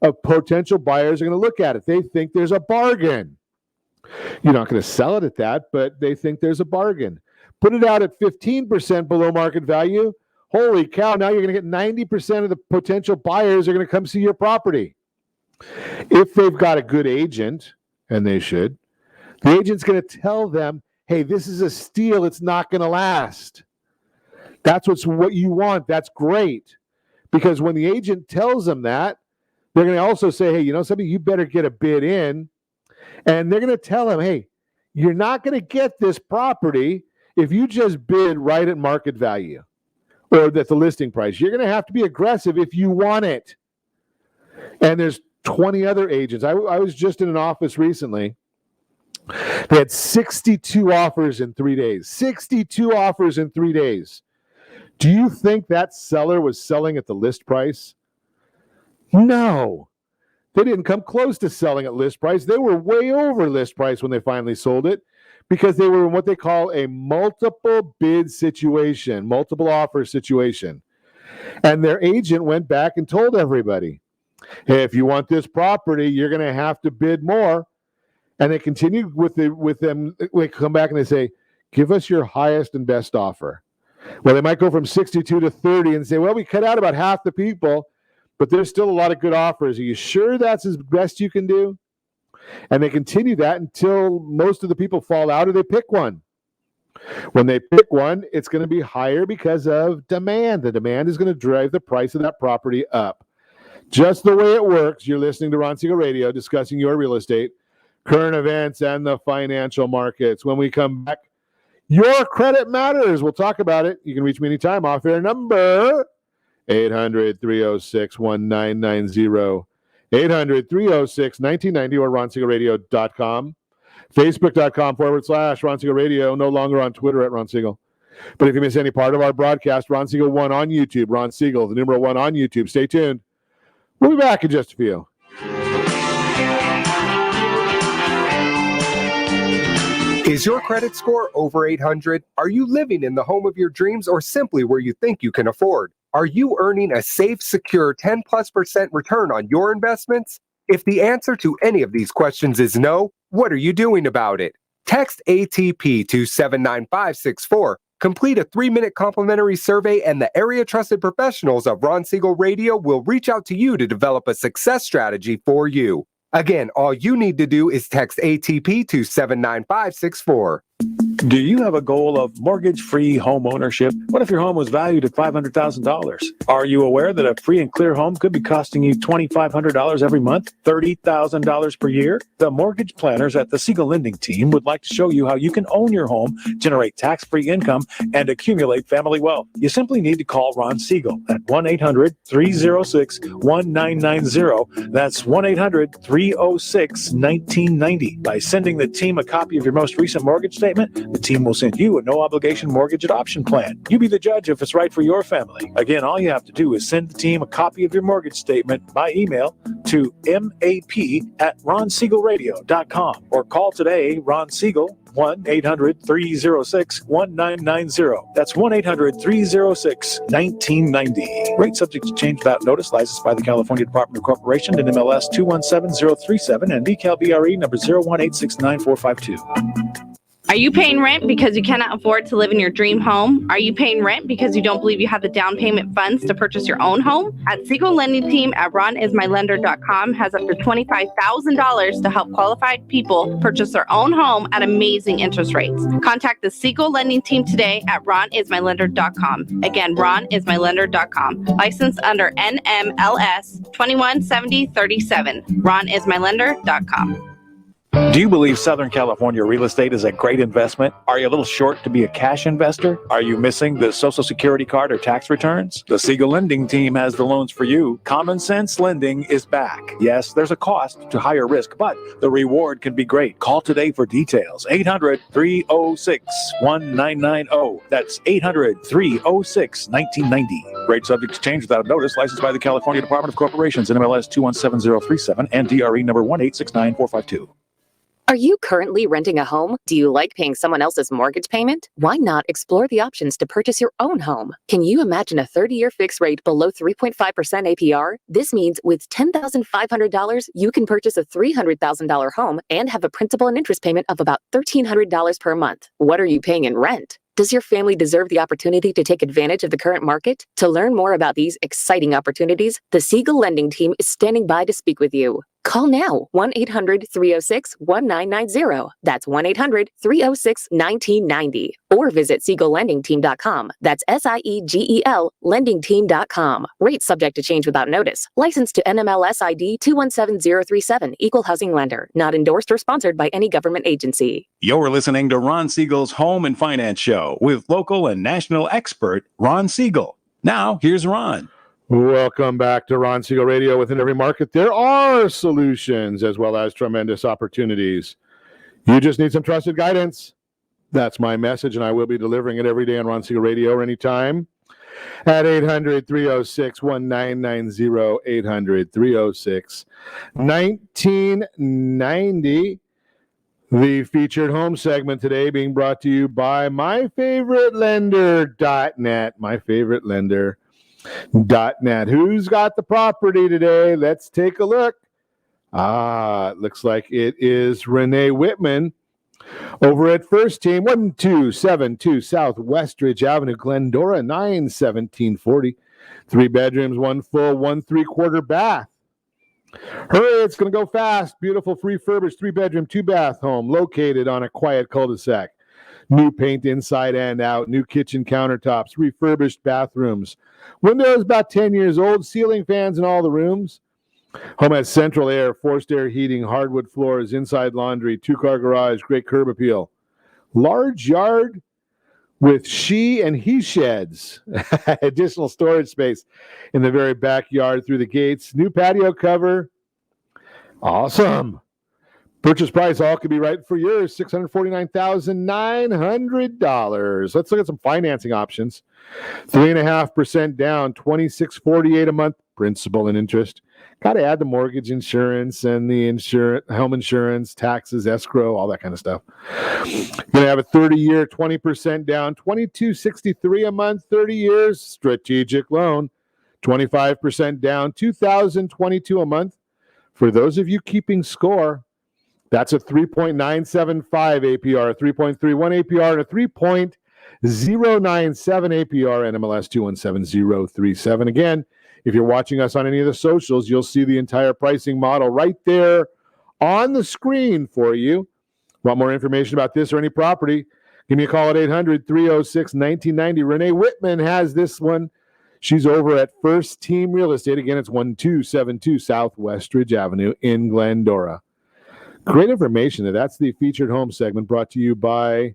of potential buyers are going to look at it. They think there's a bargain. You're not going to sell it at that, but they think there's a bargain. Put it out at 15% below market value. Holy cow, now you're going to get 90% of the potential buyers are going to come see your property. If they've got a good agent, and they should, the agent's going to tell them, hey, this is a steal. It's not going to last. That's what you want. That's great. Because when the agent tells them that, they're going to also say, hey, you know something, you better get a bid in. And they're going to tell them, hey, you're not going to get this property if you just bid right at market value or at the listing price. You're going to have to be aggressive if you want it. And there's 20 other agents. I was just in an office recently. They had 62 offers in 3 days. 62 offers in 3 days. Do you think that seller was selling at the list price? No. They didn't come close to selling at list price. They were way over list price when they finally sold it because they were in what they call a multiple bid situation, multiple offer situation. And their agent went back and told everybody, hey, if you want this property, you're going to have to bid more. And they continue with them. They come back and they say, give us your highest and best offer. Well, they might go from 62 to 30 and say, well, we cut out about half the people, but there's still a lot of good offers. Are you sure that's as best you can do? And they continue that until most of the people fall out or they pick one. When they pick one, it's going to be higher because of demand. The demand is going to drive the price of that property up. Just the way it works. You're listening to Ron Siegel Radio, discussing your real estate, current events, and the financial markets. When we come back, your credit matters. We'll talk about it. You can reach me anytime. Off-air number 800-306-1990. 800-306-1990 or ronsiegelradio.com. Facebook.com/Ron Siegel Radio. No longer on Twitter at Ron Siegel. But if you miss any part of our broadcast, Ron Siegel 1 on YouTube. Ron Siegel, the number 1 on YouTube. Stay tuned. We'll be back in just a few. Is your credit score over 800? Are you living in the home of your dreams or simply where you think you can afford? Are you earning a safe, secure 10+% return on your investments? If the answer to any of these questions is no, what are you doing about it? Text ATP to 79564. Complete a 3-minute complimentary survey and the area trusted professionals of Ron Siegel Radio will reach out to you to develop a success strategy for you. Again, all you need to do is text ATP to 79564. Do you have a goal of mortgage-free home ownership? What if your home was valued at $500,000? Are you aware that a free and clear home could be costing you $2,500 every month, $30,000 per year? The mortgage planners at the Siegel Lending Team would like to show you how you can own your home, generate tax-free income, and accumulate family wealth. You simply need to call Ron Siegel at 1-800-306-1990. That's 1-800-306-1990. By sending the team a copy of your most recent mortgage statement, statement, the team will send you a no-obligation mortgage adoption plan. You be the judge if it's right for your family. Again, all you have to do is send the team a copy of your mortgage statement by email to map@ronsiegelradio.com or call today Ron Siegel 1-800-306-1990. That's 1-800-306-1990. Rate subject to change without notice. Licensed by the California Department of Corporation and MLS 217037 and BCAL-BRE number 018694552. Are you paying rent because you cannot afford to live in your dream home? Are you paying rent because you don't believe you have the down payment funds to purchase your own home? At Siegel Lending Team at ronismylender.com has up to $25,000 to help qualified people purchase their own home at amazing interest rates. Contact the Siegel Lending Team today at ronismylender.com. Again, ronismylender.com. Licensed under NMLS 217037. ronismylender.com. Do you believe Southern California real estate is a great investment? Are you a little short to be a cash investor? Are you missing the Social Security card or tax returns? The Siegel Lending Team has the loans for you. Common Sense Lending is back. Yes, there's a cost to higher risk, but the reward can be great. Call today for details. 800-306-1990. That's 800-306-1990. Rate subject to change without notice. Licensed by the California Department of Corporations, NMLS 217037 and DRE number 1869452. Are you currently renting a home? Do you like paying someone else's mortgage payment? Why not explore the options to purchase your own home? Can you imagine a 30-year fixed rate below 3.5% APR? This means with $10,500, you can purchase a $300,000 home and have a principal and interest payment of about $1,300 per month. What are you paying in rent? Does your family deserve the opportunity to take advantage of the current market? To learn more about these exciting opportunities, the Siegel Lending Team is standing by to speak with you. Call now, 1-800-306-1990. That's 1-800-306-1990. Or visit SiegelLendingTeam.com. That's SIEGEL LendingTeam.com. Rates subject to change without notice. Licensed to NMLS ID 217037. Equal housing lender. Not endorsed or sponsored by any government agency. You're listening to Ron Siegel's Home and Finance Show with local and national expert Ron Siegel. Now, here's Ron. Welcome back to Ron Siegel Radio. Within every market, there are solutions as well as tremendous opportunities. You just need some trusted guidance. That's my message, and I will be delivering it every day on Ron Siegel Radio or anytime at 800-306-1990, 800-306-1990. The featured home segment today being brought to you by myfavouritelender.net. myfavouritelender.net. Who's got the property today? Let's take a look. It looks like it is Renee Whitman over at First Team, 1272 South Westridge Avenue, Glendora, 91740. 3 bedrooms, 1 full, 1 3/4 bath. Hurry, it's going to go fast. Beautiful refurbished 3-bedroom, 2-bath home located on a quiet cul-de-sac. New paint inside and out, new kitchen countertops, refurbished bathrooms. Windows about 10 years old, ceiling fans in all the rooms. Home has central air, forced air heating, hardwood floors, inside laundry, 2-car garage, great curb appeal. Large yard with she and he sheds. Additional storage space in the very backyard through the gates. New patio cover. Awesome. Purchase price, all could be right for yours, $649,900. Let's look at some financing options. 3.5% down, $2,648 a month, principal and interest. Got to add the mortgage insurance and the home insurance, taxes, escrow, all that kind of stuff. You're going to have a 30-year, 20% down, $2,263 a month, 30 years, strategic loan, 25% down, $2,022 a month. For those of you keeping score, that's a 3.975 APR, a 3.31 APR, and a 3.097 APR, NMLS 217037. Again, if you're watching us on any of the socials, you'll see the entire pricing model right there on the screen for you. Want more information about this or any property? Give me a call at 800-306-1990. Renee Whitman has this one. She's over at First Team Real Estate. Again, it's 1272 South Westridge Avenue in Glendora. Great information. That's the featured home segment brought to you by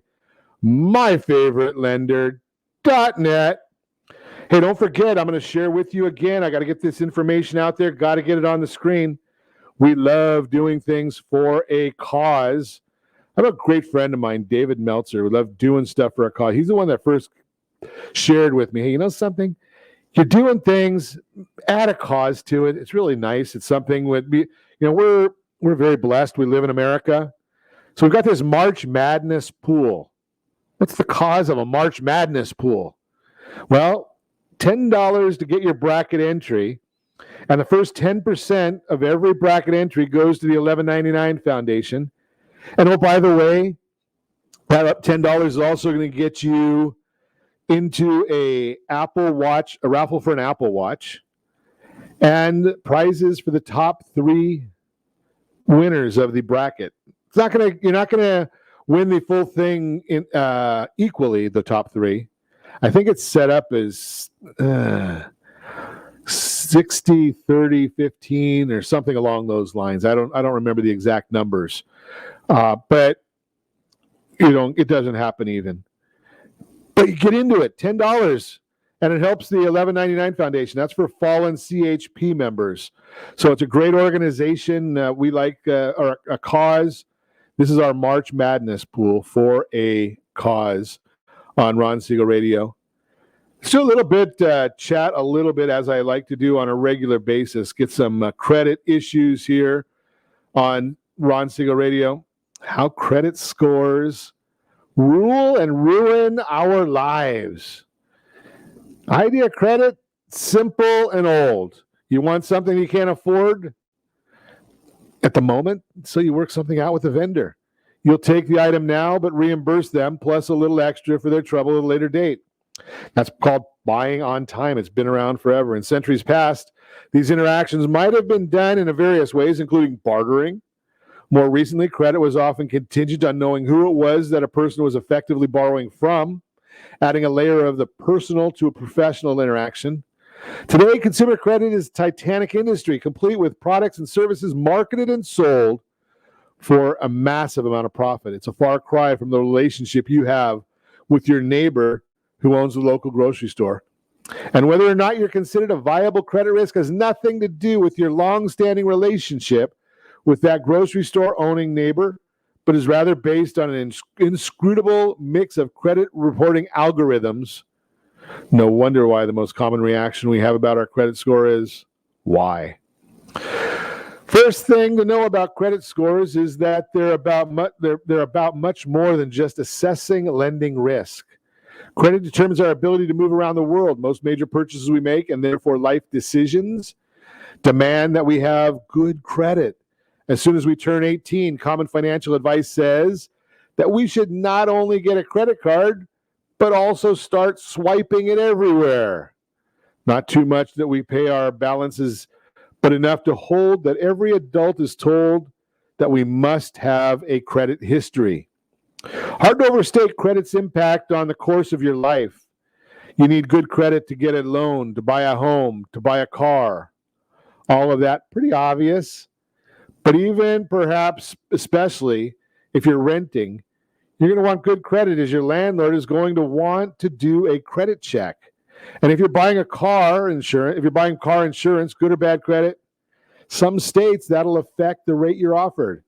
myfavouritelender.net. Hey, don't forget, I'm going to share with you again. I got to get this information out there. Got to get it on the screen. We love doing things for a cause. I have a great friend of mine, David Meltzer, who loved doing stuff for a cause. He's the one that first shared with me, hey, you know something? You're doing things, add a cause to it. It's really nice. It's something we're very blessed. We live in America. So we've got this March Madness pool. What's the cause of a March Madness pool? Well, $10 to get your bracket entry, and the first 10% of every bracket entry goes to the $11.99 Foundation. And oh, by the way, that $10 is also going to get you into a raffle for an Apple Watch, and prizes for the top 3 winners of the bracket. You're not gonna win the full thing equally, the top 3. I think it's set up as 60, 30, 15, or something along those lines. I don't remember the exact numbers, but it doesn't happen even. But you get into it, $10, and it helps the $11.99 Foundation. That's for fallen CHP members. So it's a great organization. We like a cause. This is our March Madness pool for a cause on Ron Siegel Radio. Let's do a little bit, chat a little bit, as I like to do on a regular basis. Get some credit issues here on Ron Siegel Radio. How credit scores rule and ruin our lives. Idea credit, simple and old. You want something you can't afford at the moment, so you work something out with the vendor. You'll take the item now, but reimburse them plus a little extra for their trouble at a later date. That's called buying on time. It's been around forever. In centuries past, these interactions might have been done in various ways, including bartering. More recently, credit was often contingent on knowing who it was that a person was effectively borrowing from, adding a layer of the personal to a professional interaction. Today, consumer credit is a titanic industry, complete with products and services marketed and sold for a massive amount of profit. It's a far cry from the relationship you have with your neighbor who owns the local grocery store. And whether or not you're considered a viable credit risk has nothing to do with your long-standing relationship with that grocery store owning neighbor, but is rather based on an inscrutable mix of credit reporting algorithms. No wonder why the most common reaction we have about our credit score is, why? First thing to know about credit scores is that they're about much more than just assessing lending risk. Credit determines our ability to move around the world. Most major purchases we make, and therefore life decisions, demand that we have good credit. As soon as we turn 18, common financial advice says that we should not only get a credit card, but also start swiping it everywhere. Not too much that we pay our balances, but enough to hold that every adult is told that we must have a credit history. Hard to overstate credit's impact on the course of your life. You need good credit to get a loan, to buy a home, to buy a car. All of that pretty obvious. But even perhaps, especially if you're renting, you're going to want good credit, as your landlord is going to want to do a credit check. And if you're buying car insurance, good or bad credit, some states that'll affect the rate you're offered.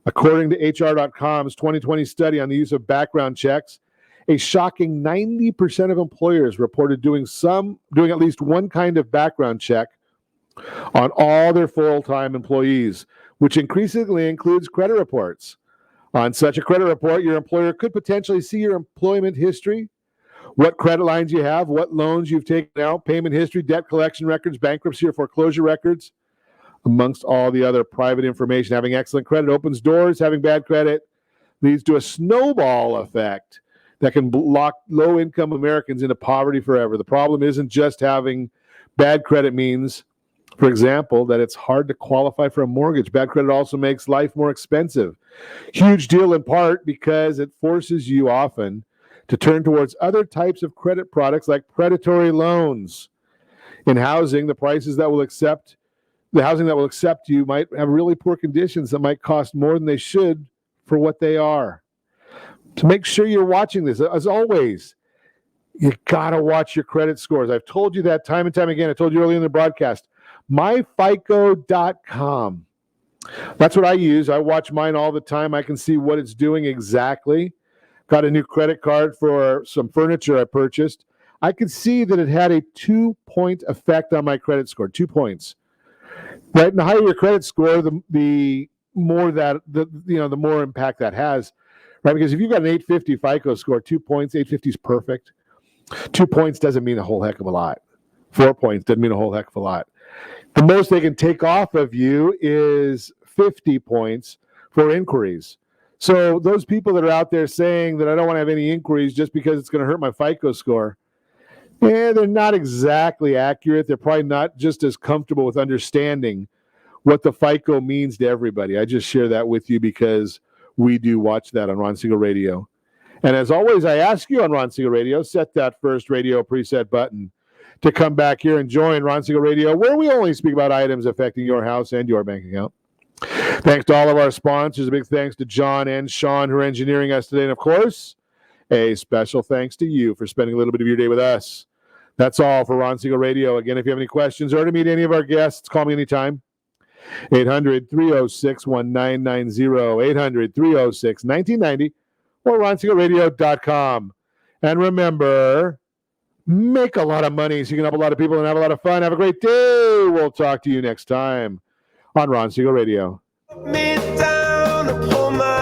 According to HR.com's 2020 study on the use of background checks, a shocking 90% of employers reported doing at least one kind of background check on all their full-time employees, which increasingly includes credit reports. On such a credit report, your employer could potentially see your employment history, what credit lines you have, what loans you've taken out, payment history, debt collection records, bankruptcy or foreclosure records, amongst all the other private information. Having excellent credit opens doors. Having bad credit leads to a snowball effect that can lock low-income Americans into poverty forever. The problem isn't just having bad credit means, for example, that it's hard to qualify for a mortgage. Bad credit also makes life more expensive. Huge deal in part because it forces you often to turn towards other types of credit products like predatory loans. In housing, the housing that will accept you might have really poor conditions that might cost more than they should for what they are. To make sure you're watching this, as always, you gotta watch your credit scores. I've told you that time and time again. I told you earlier in the broadcast. MyFICO.com That's what I use. I watch mine all the time. I can see what it's doing exactly. Got a new credit card for some furniture I purchased. I could see that it had a 2-point effect on my credit score. 2 points. Right, and the higher your credit score, the more that the more impact that has. Right, because if you've got an 850 FICO score, 2 points, 850 is perfect. 2 points doesn't mean a whole heck of a lot. 4 points doesn't mean a whole heck of a lot. The most they can take off of you is 50 points for inquiries. So those people that are out there saying that I don't want to have any inquiries just because it's going to hurt my FICO score, they're not exactly accurate. They're probably not just as comfortable with understanding what the FICO means to everybody. I just share that with you because we do watch that on Ron Siegel Radio. And as always, I ask you on Ron Siegel Radio, set that first radio preset button to come back here and join Ron Siegel Radio, where we only speak about items affecting your house and your bank account. Thanks to all of our sponsors. A big thanks to John and Sean who are engineering us today. And of course, a special thanks to you for spending a little bit of your day with us. That's all for Ron Siegel Radio. Again, if you have any questions or to meet any of our guests, call me anytime. 800-306-1990, 800-306-1990, or ronsiegelradio.com. And remember, make a lot of money so you can help a lot of people and have a lot of fun. Have a great day. We'll talk to you next time on Ron Siegel Radio. Me down upon my